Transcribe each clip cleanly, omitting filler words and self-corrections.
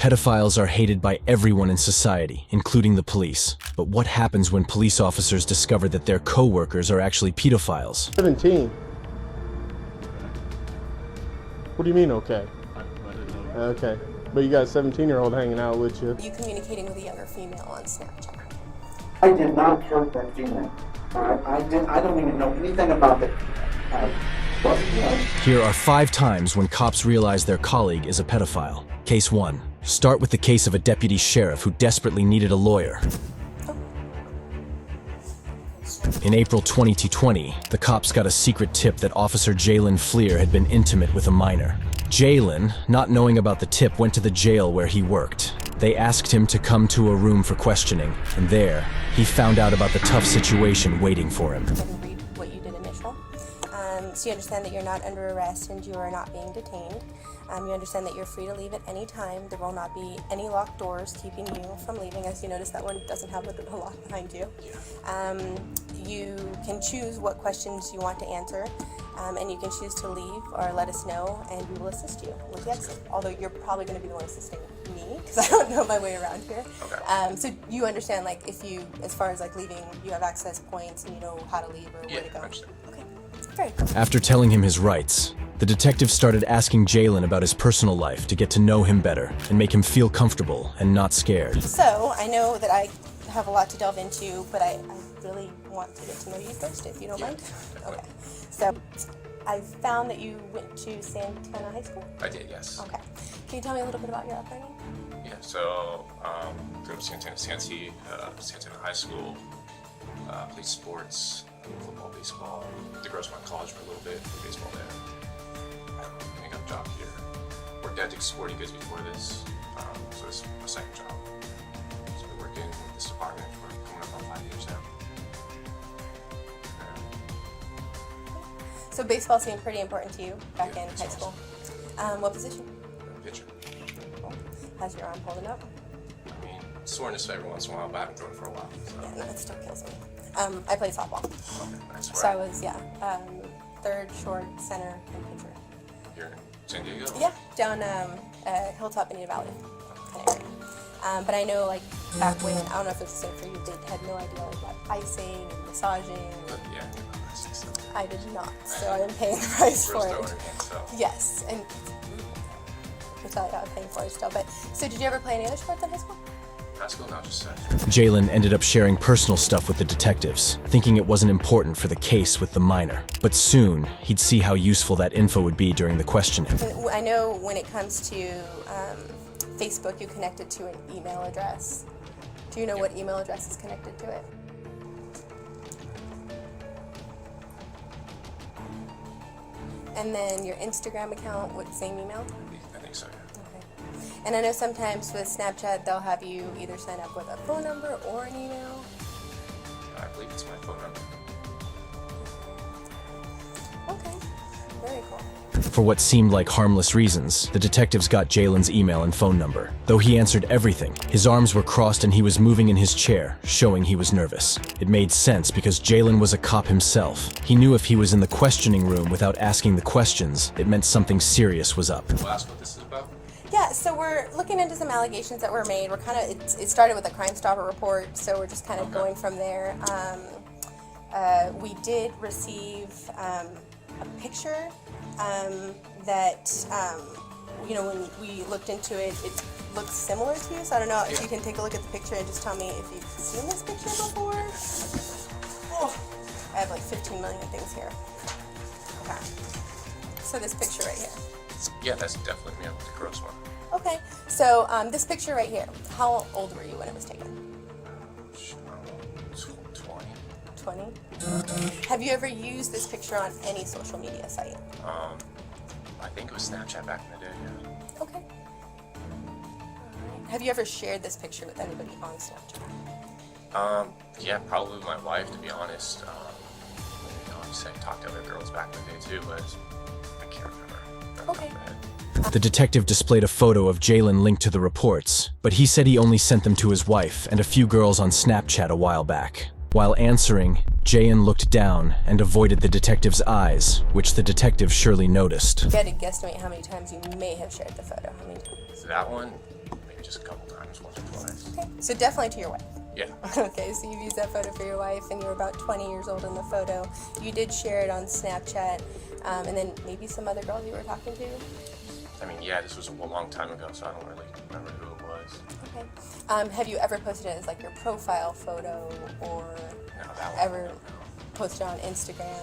Pedophiles are hated by everyone in society, including the police. But what happens when police officers discover that their coworkers are actually pedophiles? 17. What do you mean, okay? Okay. But you got a 17-year-old hanging out with you. You communicating with a younger female on Snapchat? I did not hurt that female. I don't even know anything about it. Here are 5 times when cops realize their colleague is a pedophile. Case 1. Start with the case of a deputy sheriff who desperately needed a lawyer. In April 2020, the cops got a secret tip that Officer Jalen Fleer had been intimate with a minor. Jalen, not knowing about the tip, went to the jail where he worked. They asked him to come to a room for questioning, and there, he found out about the tough situation waiting for him. Read what you did initial. So you understand that you're not under arrest and you are not being detained. You understand that you're free to leave at any time. There will not be any locked doors keeping you from leaving. As you notice, that one doesn't have a lock behind you. You can choose what questions you want to answer, and you can choose to leave or let us know, and we will assist you with the exit. Although you're probably going to be the one assisting me, because I don't know my way around here. Okay. So you understand, like, if you, as far as like leaving, you have access points and you know how to leave or where to go. Okay. Very cool. After telling him his rights, the detective started asking Jalen about his personal life to get to know him better and make him feel comfortable and not scared. So I know that I have a lot to delve into, but I really want to get to know you first, if you don't mind. Okay. So I found that you went to Santana High School? I did, yes. Okay. Can you tell me a little bit about your upbringing? Yeah, so grew up Santana High School, played sports, football, baseball. The girls went to college for a little bit, played baseball there. I got a job here. Worked at Dick's Sporting Goods before this, so this is my second job. So I've been working with this department for coming up on 5 years now. So baseball seemed pretty important to you back in high school. What position? Pitcher. Cool. How's your arm holding up? I mean, soreness every once in a while, but I haven't thrown for a while. So. Yeah, no, it still kills me. I played softball. Okay, nice. So I was, third, short, center, and pitcher. You're in San Diego? Yeah, down Hilltop, Indian Valley kind of area. But I know, like, back when, I don't know if it's the same for you, they had no idea, like, what icing and massaging. Yeah, I did not, so I'm paying the price for it. So. Yes, and which I'm paying for it still. But so, did you ever play any other sports in high school? High school, no, just Jalen ended up sharing personal stuff with the detectives, thinking it wasn't important for the case with the minor. But soon, he'd see how useful that info would be during the questioning. And I know when it comes to Facebook, you connected to an email address. Do you know what email address is connected to it? And then your Instagram account with the same email? I think so, yeah. Okay. And I know sometimes with Snapchat, they'll have you either sign up with a phone number or an email. I believe it's my phone number. Okay, very cool. For what seemed like harmless reasons, the detectives got Jalen's email and phone number. Though he answered everything, his arms were crossed and he was moving in his chair, showing he was nervous. It made sense because Jalen was a cop himself. He knew if he was in the questioning room without asking the questions, it meant something serious was up. Well, that's what this is about? Yeah, so we're looking into some allegations that were made. We're kind of, it started with a Crime Stopper report, so we're just kind of going from there. We did receive a picture that, when we looked into it, it looks similar to you. So I don't know if you can take a look at the picture and just tell me if you've seen this picture before. Oh, I have like 15 million things here. Okay. So this picture right here. Yeah, that's definitely me. The gross one. Okay. So this picture right here. How old were you when it was taken? 20. 20? Okay. Have you ever used this picture on any social media site? I think it was Snapchat back in the day, yeah. Okay. Alright. Have you ever shared this picture with anybody on Snapchat? Yeah, probably with my wife, to be honest. Obviously I talked to other girls back in the day too, but I can't remember. Okay. The detective displayed a photo of Jalen linked to the reports, but he said he only sent them to his wife and a few girls on Snapchat a while back. While answering, Jayan looked down and avoided the detective's eyes, which the detective surely noticed. You had to guesstimate how many times you may have shared the photo. How many times? So that one, maybe just a couple times, once or twice. Okay, so definitely to your wife. Yeah. Okay, so you've used that photo for your wife, and you were about 20 years old in the photo. You did share it on Snapchat, and then maybe some other girls you were talking to? I mean, yeah, this was a long time ago, so I don't really remember who it was. Okay. Have you ever posted it as like your profile photo, or No, that one. ever posted on Instagram?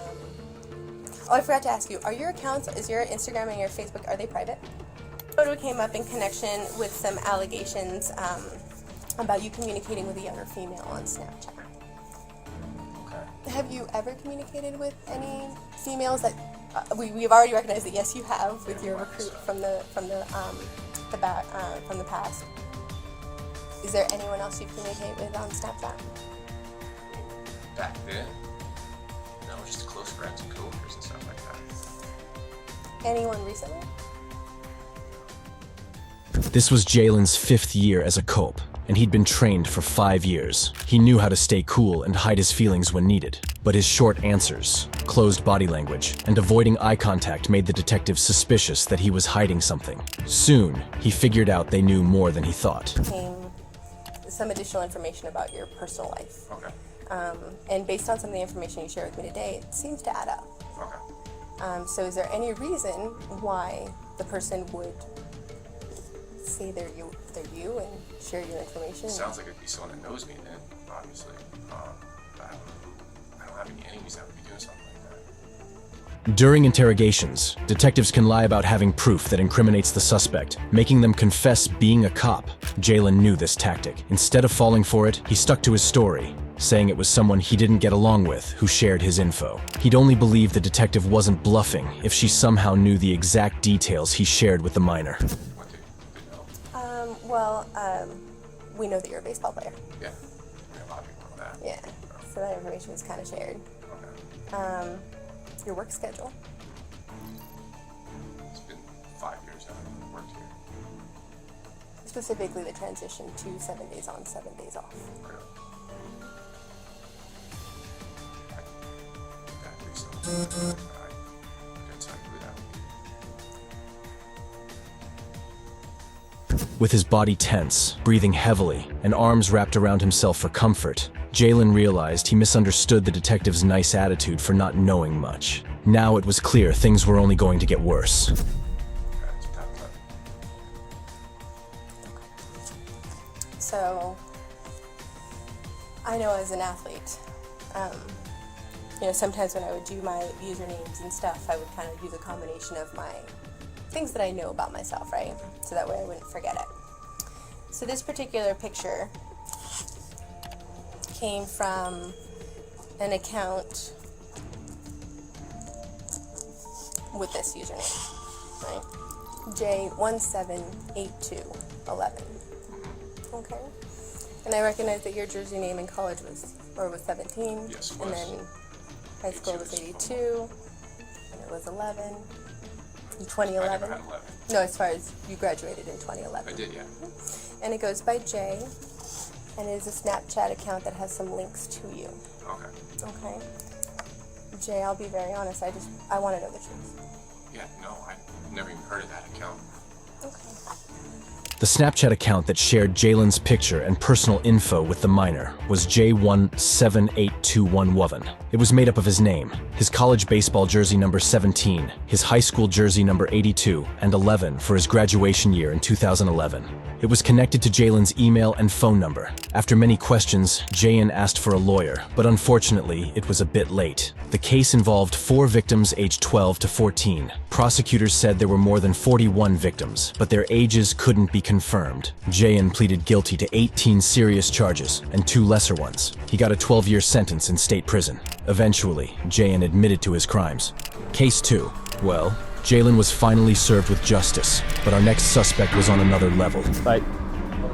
Oh, I forgot to ask you, are your accounts, is your Instagram and your Facebook, are they private? Photo came up in connection with some allegations about you communicating with a younger female on Snapchat. Okay. Have you ever communicated with any females that we've already recognized that yes you have with your recruit from the past? Is there anyone else you communicate with on Snapchat? Back then, no, just close friends and coworkers and stuff like that. Anyone recently? This was Jalen's 5th year as a cope, and he'd been trained for 5 years. He knew how to stay cool and hide his feelings when needed. But his short answers, closed body language, and avoiding eye contact made the detectives suspicious that he was hiding something. Soon, he figured out they knew more than he thought. Came some additional information about your personal life. Okay. And based on some of the information you shared with me today, it seems to add up. Okay. So is there any reason why the person would say they're you and share your information? Sounds like it'd be someone that knows me then, obviously. But I don't have any enemies that would be doing something like that. During interrogations, detectives can lie about having proof that incriminates the suspect, making them confess being a cop. Jalen knew this tactic. Instead of falling for it, he stuck to his story, saying it was someone he didn't get along with who shared his info. He'd only believe the detective wasn't bluffing if she somehow knew the exact details he shared with the minor. What do you know? We know that you're a baseball player. Yeah. I mean, a lot of people know that. Yeah, so that information was kind of shared. Okay. Your work schedule. It's been 5 years now I've worked here. Specifically the transition to 7 days on, 7 days off. Okay. That recently. I couldn't tell you who that would be. With his body tense, breathing heavily, and arms wrapped around himself for comfort, Jalen realized he misunderstood the detective's nice attitude for not knowing much. Now it was clear things were only going to get worse. Okay, it's top 11. So, I know as an athlete, sometimes when I would do my usernames and stuff, I would kind of use a combination of my things that I know about myself, right? So that way I wouldn't forget it. So this particular picture came from an account with this username, right? J178211. Okay? And I recognize that your jersey name in college was 17. Yes, it and was. then high school was 82, and it was 11. In 2011? I never had 11. No, as far as you graduated in 2011. I did, yeah. And it goes by Jay, and it is a Snapchat account that has some links to you. Okay. Okay? Jay, I'll be very honest, I want to know the truth. Yeah, no, I never even heard of that account. Okay. The Snapchat account that shared Jalen's picture and personal info with the minor was J178211. It was made up of his name, his college baseball jersey number 17, his high school jersey number 82, and 11 for his graduation year in 2011. It was connected to Jalen's email and phone number. After many questions, Jayen asked for a lawyer, but unfortunately, it was a bit late. The case involved 4 victims aged 12 to 14. Prosecutors said there were more than 41 victims, but their ages couldn't be confirmed. Jayen pleaded guilty to 18 serious charges and 2 lesser ones. He got a 12-year sentence in state prison. Eventually, Jayen admitted to his crimes. Case 2. Well, Jalen was finally served with justice, but our next suspect was on another level. Like,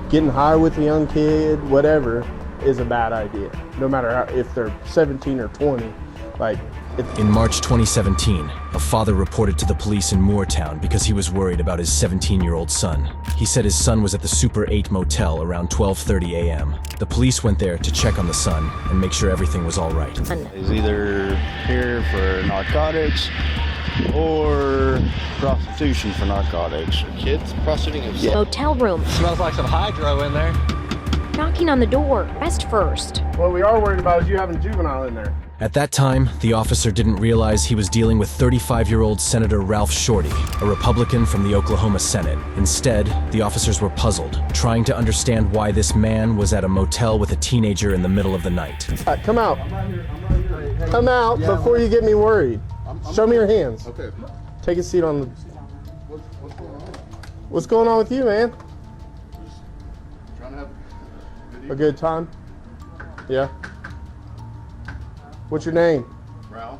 getting high with a young kid, whatever, is a bad idea. No matter how, if they're 17 or 20, like, In March 2017, a father reported to the police in Moortown because he was worried about his 17-year-old son. He said his son was at the Super 8 motel around 12:30 a.m. The police went there to check on the son and make sure everything was all right. He's either here for narcotics or prostitution for narcotics. Kids prostituting themselves. Motel room. Smells like some hydro in there. Knocking on the door. Rest first. What we are worried about is you having a juvenile in there. At that time, the officer didn't realize he was dealing with 35-year-old Senator Ralph Shorty, a Republican from the Oklahoma Senate. Instead, the officers were puzzled, trying to understand why this man was at a motel with a teenager in the middle of the night. Come out. Come out before you get me worried. Show me your hands. Okay. Take a seat on the... What's going on? What's going on with you, man? Trying to have A good time? Yeah. What's your name? Ralph.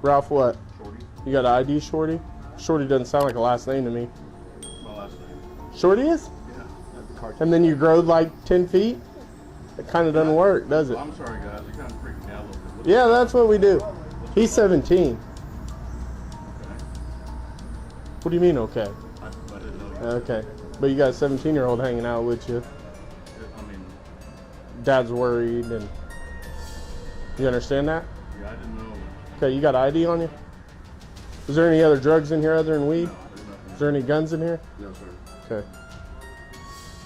Ralph what? Shorty. You got an ID, Shorty? Shorty doesn't sound like a last name to me. My last name. Shorty is? Yeah. That's the cartoon. And then you growed like 10 feet? It kind of doesn't work, does it? I'm sorry, guys. You're kind of freaking me out a little bit. Yeah, that's what we do. He's 17. Okay. What do you mean, okay? I didn't know you. Okay. But you got a 17-year-old hanging out with you. I mean, Dad's worried, and you understand that? yeah, I didn't know. Okay, you got ID on you? Is there any other drugs in here other than weed? There's nothing. Is there any guns in here? No, sir. Okay.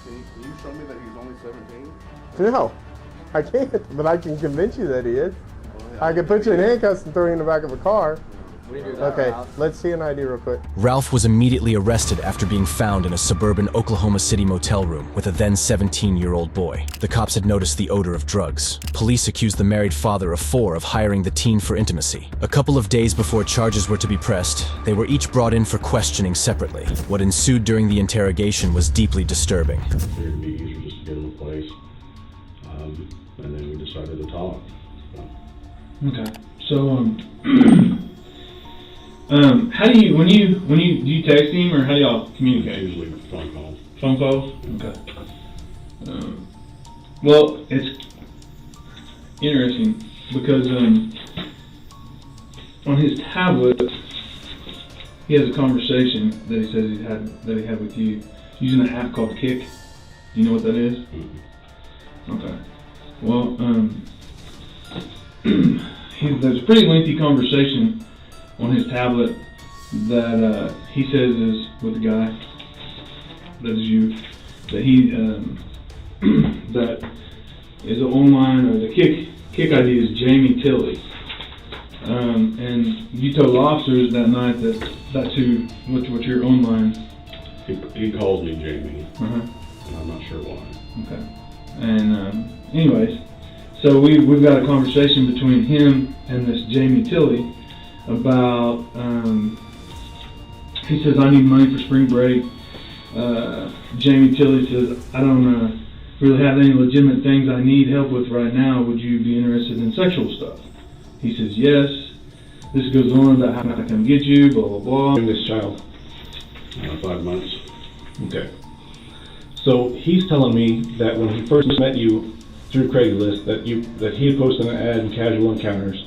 Can you show me that he's only 17? No, I can't, but I can convince you that he is. Well, yeah, I could put you in handcuffs and throw you in the back of a car. We do that, Okay, Ralph. let's see an ID real quick. Ralph was immediately arrested after being found in a suburban Oklahoma City motel room with a then 17-year-old boy. The cops had noticed the odor of drugs. Police accused the married father of 4 of hiring the teen for intimacy. A couple of days before charges were to be pressed, they were each brought in for questioning separately. What ensued during the interrogation was deeply disturbing. It'd be easier just to get in a place, and then we decided to talk. Okay. So, how do you, do you text him or how do y'all communicate? Usually phone calls. Phone calls? Okay. Well, it's interesting because on his tablet, he has a conversation that he says he had with you using an app called Kick. Do you know what that is? Mm-hmm. Okay. Well, there's a pretty lengthy conversation on his tablet that he says is with a guy that is you, that he that is online, or the Kick ID is Jamie Tilley, and you told officers that night that that's what your online. He calls me Jamie, Uh-huh. and I'm not sure why. Okay. And anyways, so we've got a conversation between him and this Jamie Tilley about, he says, I need money for spring break. Jamie Tilley says, I don't really have any legitimate things I need help with right now. Would you be interested in sexual stuff? He says, yes. This goes on about how I can get you, blah, blah, blah. And this child, 5 months. Okay. So he's telling me that when he first met you through Craigslist, that he had posted an ad in Casual Encounters,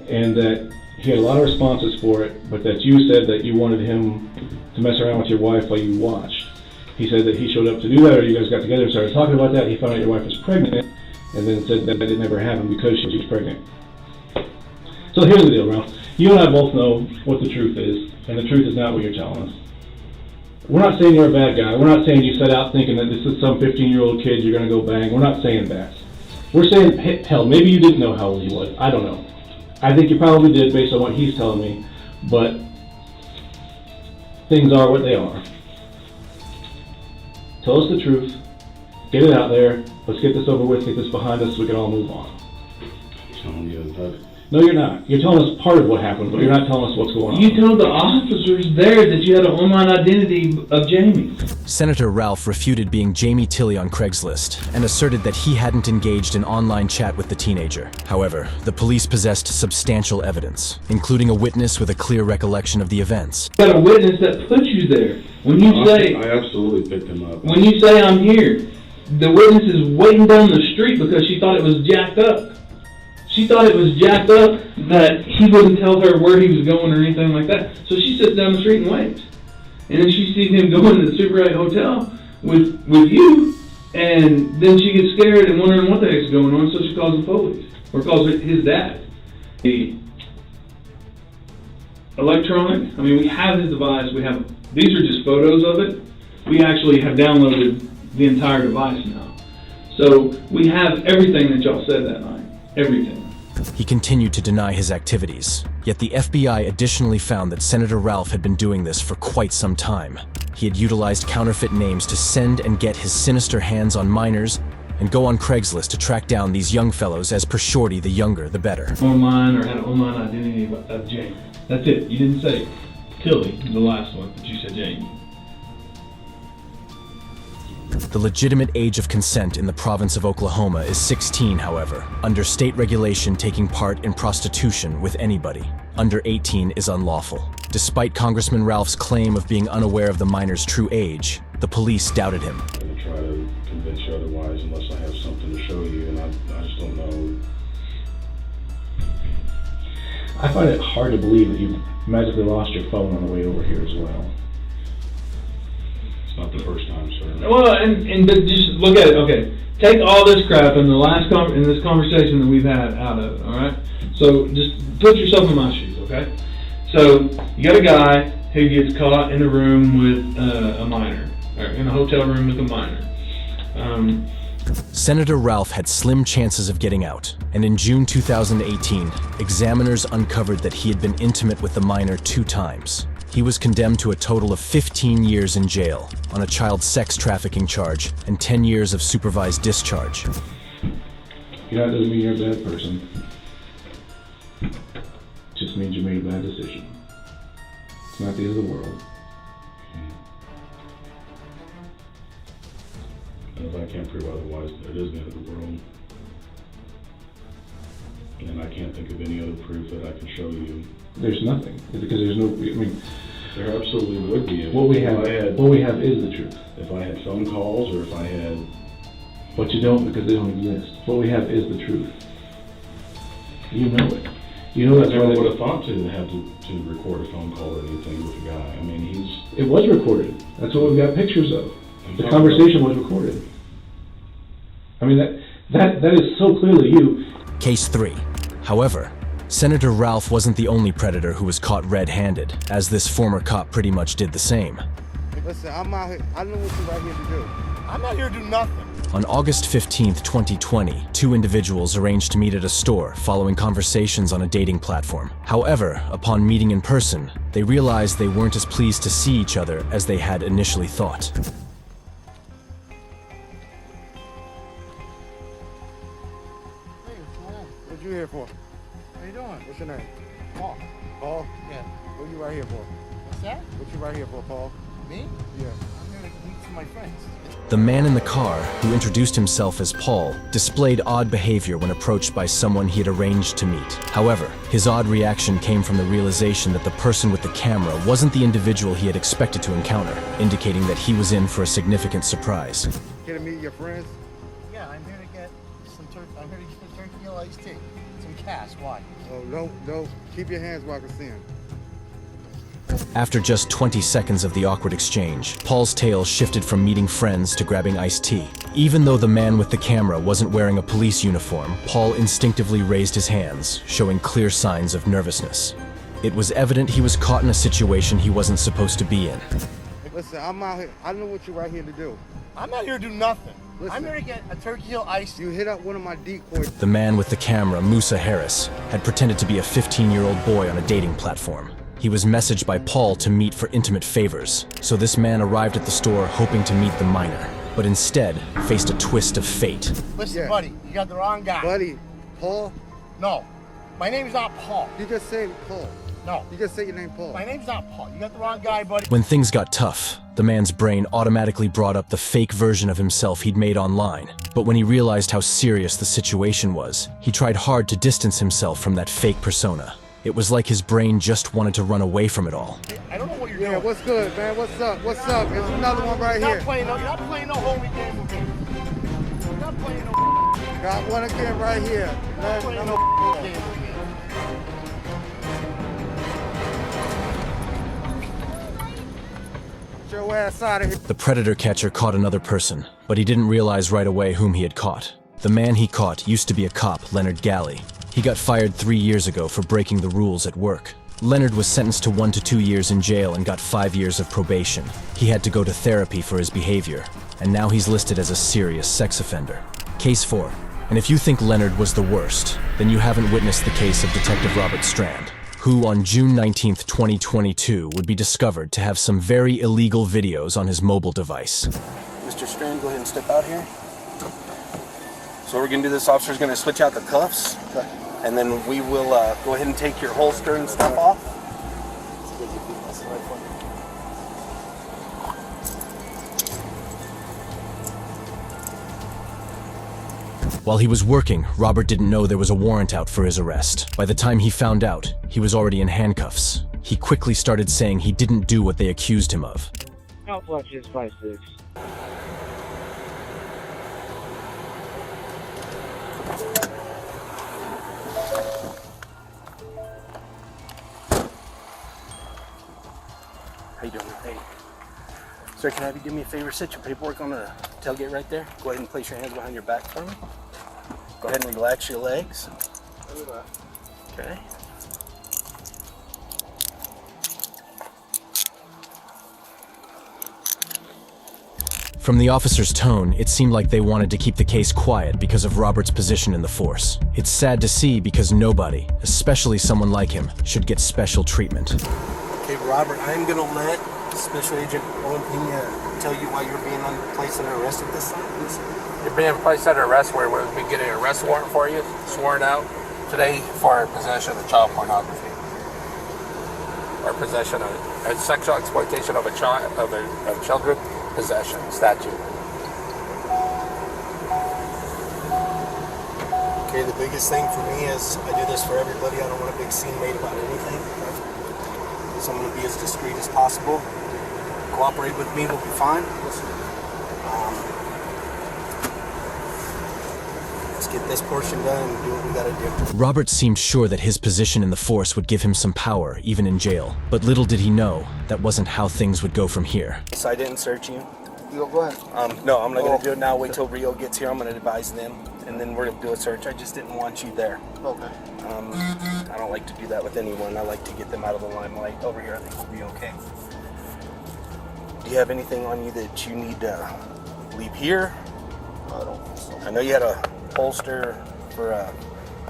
and that he had a lot of responses for it, but that you said that you wanted him to mess around with your wife while you watched. He said that he showed up to do that, or you guys got together and started talking about that. He found out your wife was pregnant, and then said that it never happened because she was pregnant. So here's the deal, Ralph. You and I both know what the truth is, and the truth is not what you're telling us. We're not saying you're a bad guy. We're not saying you set out thinking that this is some 15-year-old kid you're going to go bang. We're not saying that. We're saying, hell, maybe you didn't know how old he was. I don't know. I think you probably did based on what he's telling me, but things are what they are. Tell us the truth. Get it out there. Let's get this over with, get this behind us so we can all move on. Telling you that. No, you're not. You're telling us part of what happened, but you're not telling us what's going on. You told the officers there that you had an online identity of Jamie. Senator Ralph refuted being Jamie Tilley on Craigslist and asserted that he hadn't engaged in online chat with the teenager. However, the police possessed substantial evidence, including a witness with a clear recollection of the events. You got a witness that put you there. When you say, I absolutely picked him up. when you say I'm here, the witness is waiting down the street because she thought it was jacked up. She thought it was jacked up that he wouldn't tell her where he was going or anything like that. So she sits down the street and waits. And then she sees him going to the Super 8 hotel with you, and then she gets scared and wondering what the heck's going on, so she calls the police, or calls his dad. electronic. I mean, we have his device. These are just photos of it. We actually have downloaded the entire device now. So we have everything that y'all said that night. Everything. He continued to deny his activities, yet the FBI additionally found that Senator Ralph had been doing this for quite some time. He had utilized counterfeit names to send and get his sinister hands on minors and go on Craigslist to track down these young fellows. As per Shorty, the younger, the better. Online or had an online identity of Jamie. That's it. You didn't say Tilly, the last one, but you said Jamie. The legitimate age of consent in the province of Oklahoma is 16, however. Under state regulation, taking part in prostitution with anybody under 18 is unlawful. Despite Congressman Ralph's claim of being unaware of the minor's true age, the police doubted him. I'm going to try to convince you otherwise unless I have something to show you, and I just don't know. I find it hard to believe that you magically lost your phone on the way over here as well. It's not the first time, sir. Well, and but just look at it. Okay, take all this crap in this conversation that we've had out of it. All right. So just put yourself in my shoes. Okay. So you got a guy who gets caught in a room with a minor, or in a hotel room with a minor. Senator Ralph had slim chances of getting out, and in June 2018, examiners uncovered that he had been intimate with the minor 2 times. He was condemned to a total of 15 years in jail on a child sex trafficking charge and 10 years of supervised discharge. You know, it doesn't mean you're a bad person. It just means you made a bad decision. It's not the end of the world. And if I can't prove otherwise, it is the end of the world. And I can't think of any other proof that I can show you. There's nothing, because there's no, I mean, there absolutely would be. What we have is the truth. If I had phone calls, or if I had... But you don't, because they don't exist. What we have is the truth. You know it. You know that's I never why would have thought to have to record a phone call or anything with a guy. I mean, It was recorded. That's what we've got pictures of. The conversation was recorded. I mean, that is so clearly you. Case 3. However, Senator Ralph wasn't the only predator who was caught red-handed, as this former cop pretty much did the same. Listen, I'm out here. I know what you're out here to do. I'm out here to do nothing. On August 15th, 2020, 2 individuals arranged to meet at a store following conversations on a dating platform. However, upon meeting in person, they realized they weren't as pleased to see each other as they had initially thought. What you here for? How you doing? What's your name? Paul. Paul? Yeah. What you right here for? What's that? What you right here for, Paul? Me? Yeah. I'm here to meet some of my friends. The man in the car, who introduced himself as Paul, displayed odd behavior when approached by someone he had arranged to meet. However, his odd reaction came from the realization that the person with the camera wasn't the individual he had expected to encounter, indicating that he was in for a significant surprise. Here to meet your friends? Yeah, I'm here to get some I'm here to get turkey iced tea. Some cash. Why? Oh, don't. Keep your hands where I can see them. After just 20 seconds of the awkward exchange, Paul's tale shifted from meeting friends to grabbing iced tea. Even though the man with the camera wasn't wearing a police uniform, Paul instinctively raised his hands, showing clear signs of nervousness. It was evident he was caught in a situation he wasn't supposed to be in. Listen, I'm out here. I know what you're right here to do. I'm out here to do nothing. Listen, I'm here to get a Turkey Hill iced. You hit up one of my decoys. The man with the camera, Musa Harris, had pretended to be a 15-year-old boy on a dating platform. He was messaged by Paul to meet for intimate favors, so this man arrived at the store hoping to meet the minor, but instead faced a twist of fate. Listen, buddy, you got the wrong guy. Buddy, Paul? No, my name's not Paul. You just said Paul. No. You just said your name Paul. My name's not Paul. You got the wrong guy, buddy. When things got tough, the man's brain automatically brought up the fake version of himself he'd made online. But when he realized how serious the situation was, he tried hard to distance himself from that fake persona. It was like his brain just wanted to run away from it all. I don't know what you're doing. Yeah, what's good, man? What's up? What's up? There's another one right here. You're not playing no homie game with me. You're not playing no Got one again right here. You're not playing no game with me. Get your ass out of here. The predator catcher caught another person, but he didn't realize right away whom he had caught. The man he caught used to be a cop, Leonard Galley. He got fired 3 years ago for breaking the rules at work. Leonard was sentenced to 1 to 2 years in jail and got 5 years of probation. He had to go to therapy for his behavior, and now he's listed as a serious sex offender. Case 4. And if you think Leonard was the worst, then you haven't witnessed the case of Detective Robert Strand, who on June 19th, 2022 would be discovered to have some very illegal videos on his mobile device. Mr. Strand, go ahead and step out here. So we're going to do this, officer's going to switch out the cuffs, and then we will go ahead and take your holster and stuff off. While he was working, Robert didn't know there was a warrant out for his arrest. By the time he found out, he was already in handcuffs. He quickly started saying he didn't do what they accused him of. How much is 5'6"? How you doing? Hey. Sir, can I have you do me a favor? Set your paperwork on the tailgate right there. Go ahead and place your hands behind your back for me. Go ahead and relax your legs. Okay. From the officer's tone, it seemed like they wanted to keep the case quiet because of Robert's position in the force. It's sad to see because nobody, especially someone like him, should get special treatment. Okay, Robert, I'm going to let Special Agent Owen Pena tell you why you're being placed under arrest at this time. You're being placed under arrest where we'll be getting an arrest warrant for you, sworn out today for possession of child pornography. Or possession of sexual exploitation of a child, of children, possession statute. Okay, the biggest thing for me is I do this for everybody. I don't want a big scene made about anything. So I'm going to be as discreet as possible. Cooperate with me, we'll be fine. Let's get this portion done and do what we got to do. Robert seemed sure that his position in the force would give him some power, even in jail. But little did he know, that wasn't how things would go from here. So I didn't search you. Go ahead. No, I'm not going to do it now. Wait till Rio gets here. I'm going to advise them, and then we're going to do a search. I just didn't want you there. Okay. I don't like to do that with anyone. I like to get them out of the limelight. Over here, I think we'll be okay. Do you have anything on you that you need to leave here? I don't think so. I know you had a holster for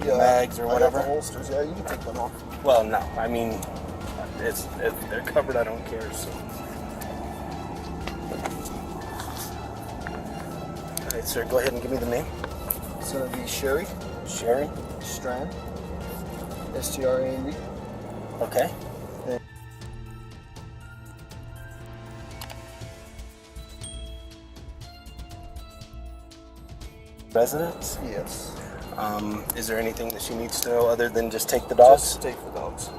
mags or whatever. I got the holsters. Yeah, you can take them off. Well, no. I mean, if they're covered, I don't care. So. All right, sir. Go ahead and give me the name. It's gonna be Sherry. Sherry. Strand. S-T-R-A-N-D. Okay. Residence? Yes. Is there anything that she needs to know other than just take the dogs? Just take the dogs.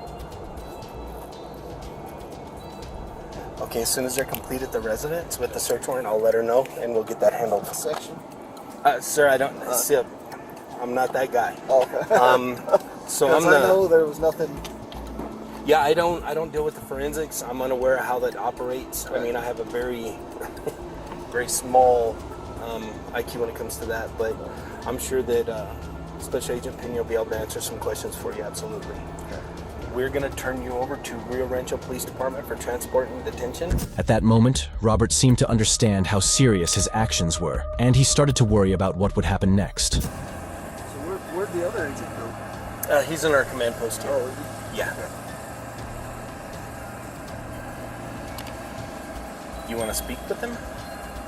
Okay, as soon as they're completed the residence with the search warrant, I'll let her know and we'll get that handled. Section? Sir, I don't see. I'm not that guy. Okay. So I'm I know there was nothing. Yeah, I don't deal with the forensics. I'm unaware of how that operates. Right. I mean, I have a very, very small IQ when it comes to that, but I'm sure that Special Agent Pena will be able to answer some questions for you. Absolutely. Okay. We're going to turn you over to Rio Rancho Police Department for transport and detention. At that moment, Robert seemed to understand how serious his actions were, and he started to worry about what would happen next. So where'd the other agent go? He's in our command post here. Oh, yeah. You want to speak with him?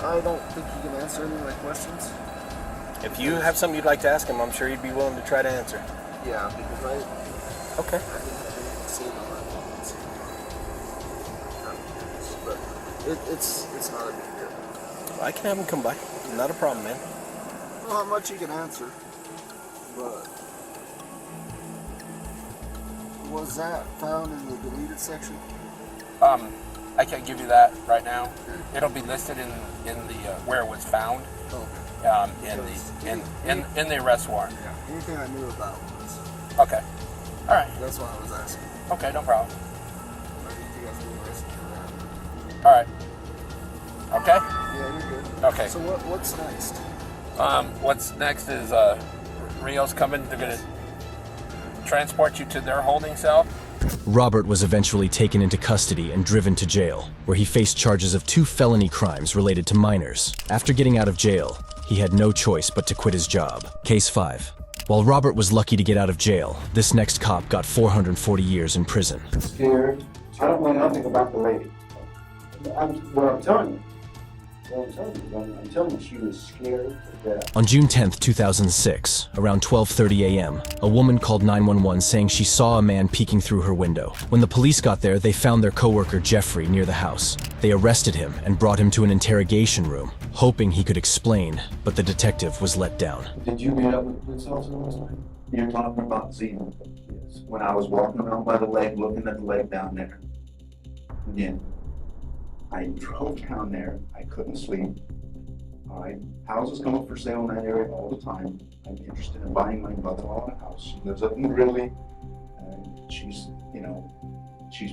I don't think he can answer any of my questions. If you have something you'd like to ask him, I'm sure he'd be willing to try to answer. Yeah, because Okay. I didn't have anything to say about my comments. But it's not a big deal. I can have him come by. Not a problem, man. I don't know how much he can answer, but was that found in the deleted section? I can't give you that right now. It'll be listed in the where it was found. In the arrest warrant. Yeah. Anything I knew about was. Okay. All right. That's why I was asking. Okay, no problem. I think you guys were arrested for that. All right. Okay. Yeah, you're good. Okay. So what's next? What's next is Rio's coming. They're gonna transport you to their holding cell, Robert was eventually taken into custody and driven to jail, where he faced charges of 2 felony crimes related to minors. After getting out of jail, he had no choice but to quit his job. Case 5. While Robert was lucky to get out of jail, this next cop got 440 years in prison. Scared. I don't know nothing about the lady. I'm telling you. I'm telling you, she was scared to death. On June 10, 2006, around 12:30 a.m., a woman called 911 saying she saw a man peeking through her window. When the police got there, they found their coworker Jeffrey near the house. They arrested him and brought him to an interrogation room, hoping he could explain, but the detective was let down. Did you meet up with the police officer last night? You're talking about Zena. Yes. When I was walking around by the lake, looking at the lake down there. Again, I drove down there. I couldn't sleep. All right. Houses come up for sale in that area all the time. I'm interested in buying my mother-in-law a house. She lives up in Greeley. She's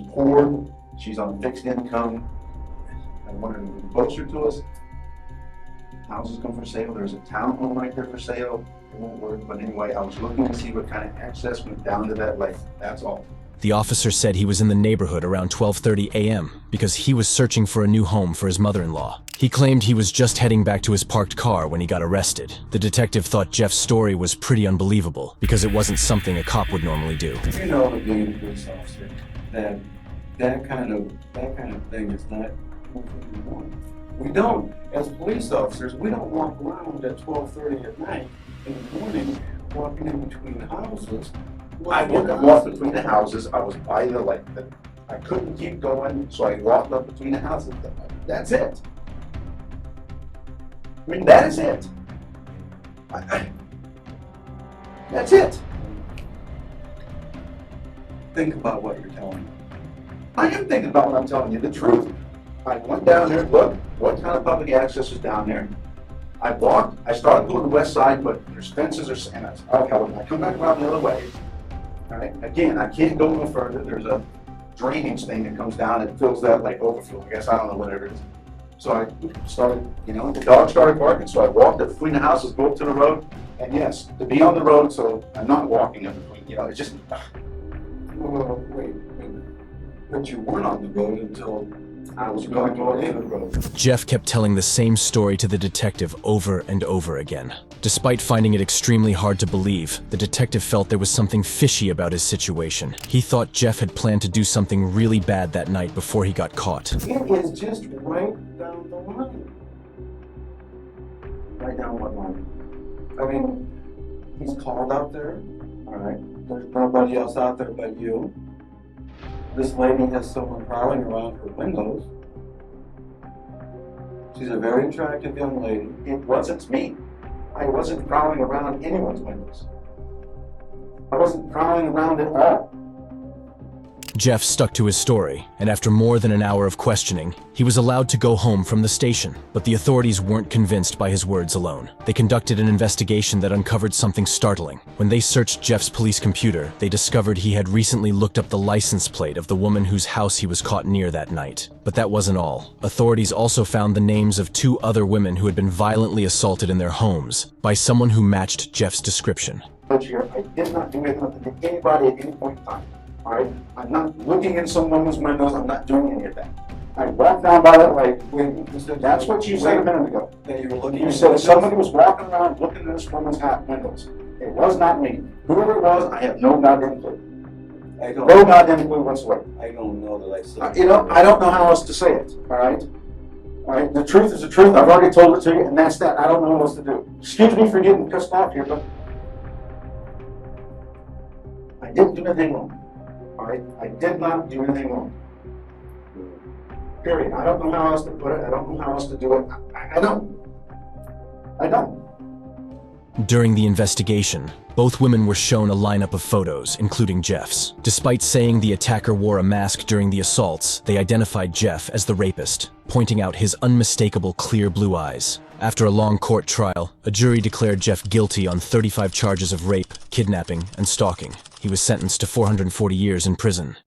poor. She's on fixed income. I wanted to move closer to us. Houses come for sale. There's a townhome right there for sale. It won't work. But anyway, I was looking to see what kind of access went down to that lake. That's all. The officer said he was in the neighborhood around 12:30 a.m. because he was searching for a new home for his mother-in-law. He claimed he was just heading back to his parked car when he got arrested. The detective thought Jeff's story was pretty unbelievable because it wasn't something a cop would normally do. You know, to being a police officer, that kind of thing is not what we want. We don't, as police officers, we don't walk around at 12:30 at night in the morning, walking in between the houses. I walked between the houses. I was by the lake. I couldn't keep going, so I walked up between the houses. That's it. I mean, that is it. That's it. Think about what you're telling me. I am thinking about what I'm telling you, the truth. I went down there, look, what kind of public access is down there? I walked, I started going to the west side, but there's fences and I said, okay, when I come back around the other way, all right, again, I can't go no further. There's a drainage thing that comes down and fills that like overflow. I guess, I don't know, whatever it is. So I started, the dog started barking, so I walked up between the houses, go up to the road, and yes, to be on the road, so I'm not walking up between, it's just, well, wait, but you weren't on the road until I was going to go in the road. Jeff kept telling the same story to the detective over and over again. Despite finding it extremely hard to believe, the detective felt there was something fishy about his situation. He thought Jeff had planned to do something really bad that night before he got caught. It is just right down the line. Right down what line? I mean, he's called out there, all right? There's nobody else out there but you. This lady has someone prowling around her windows. She's a very attractive young lady. It wasn't me. I wasn't prowling around anyone's windows. I wasn't prowling around at all. Jeff stuck to his story, and after more than an hour of questioning, he was allowed to go home from the station. But the authorities weren't convinced by his words alone. They conducted an investigation that uncovered something startling. When they searched Jeff's police computer, they discovered he had recently looked up the license plate of the woman whose house he was caught near that night. But that wasn't all. Authorities also found the names of 2 other women who had been violently assaulted in their homes by someone who matched Jeff's description. I did not do anything to anybody at any point in time. All right? I'm not looking in some woman's windows. I'm not doing any of that. I walked down by that lake. That's what you said a minute ago. You said somebody was walking around looking in this woman's windows. It was not me. Whoever it was, I have no goddamn clue. No goddamn clue whatsoever. I don't know that I said I don't know how else to say it. All right? All right? The truth is the truth. I've already told it to you, and that's that. I don't know what else to do. Excuse me for getting pissed off here, but I didn't do anything wrong. All right? I did not do anything wrong. Period. I don't know how else to put it. I don't know how else to do it. I don't. During the investigation, both women were shown a lineup of photos, including Jeff's. Despite saying the attacker wore a mask during the assaults, they identified Jeff as the rapist, pointing out his unmistakable clear blue eyes. After a long court trial, a jury declared Jeff guilty on 35 charges of rape, kidnapping, and stalking. He was sentenced to 440 years in prison.